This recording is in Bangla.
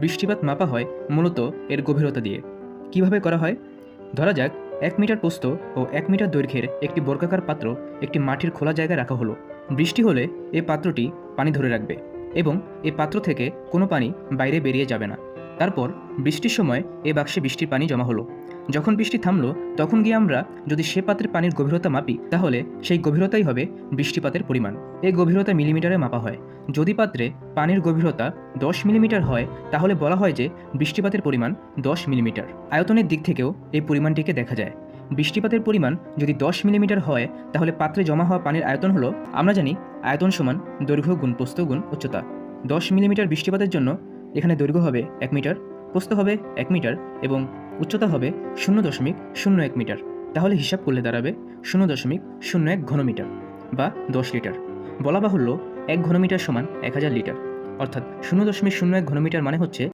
বৃষ্টিপাত মাপা হয় মূলত এর গভীরতা দিয়ে। কিভাবে করা হয়? ধরা যাক 1 মিটার প্রস্থ ও 1 মিটার দৈর্ঘ্যের একটি বর্গাকার পাত্র একটি মাটির খোলা জায়গায় রাখা হলো। বৃষ্টি হলে এই পাত্রটি পানি ধরে রাখবে এবং এই পাত্র থেকে কোনো পানি বাইরে বেরিয়ে যাবে না। তারপর বৃষ্টির সময় এই বাক্সে বৃষ্টির পানি জমা হলো। যখন বৃষ্টি থামলো তখন গিয়ে আমরা যদি সে পাত্রের পানির গভীরতা মাপি, তাহলে সেই গভীরতাই হবে বৃষ্টিপাতের পরিমাণ। এই গভীরতা মিলিমিটারে মাপা হয়। যদি পাত্রে পানির গভীরতা 10 মিলিমিটার হয়, তাহলে বলা হয় যে বৃষ্টিপাতের পরিমাণ 10 মিলিমিটার। আয়তনের দিক থেকেও এই পরিমাণটিকে দেখা যায়। বৃষ্টিপাতের পরিমাণ যদি 10 মিলিমিটার হয়, তাহলে পাত্রে জমা হওয়া পানির আয়তন হলো, আমরা জানি আয়তন সমান দৈর্ঘ্য গুণ প্রস্থ গুণ উচ্চতা। 10 মিলিমিটার বৃষ্টিপাতের জন্য এখানে দৈর্ঘ্য হবে 1 মিটার, প্রস্থ হবে 1 মিটার এবং উচ্চতা হবে 0.01 মিটার। তাহলে হিসাব করলে দাঁড়াবে 0.01 ঘনমিটার বা 10 লিটার। বলা বাহুল্য 1 ঘনমিটার সমান 1000 লিটার, অর্থাৎ 0.01 ঘনমিটার মানে হচ্ছে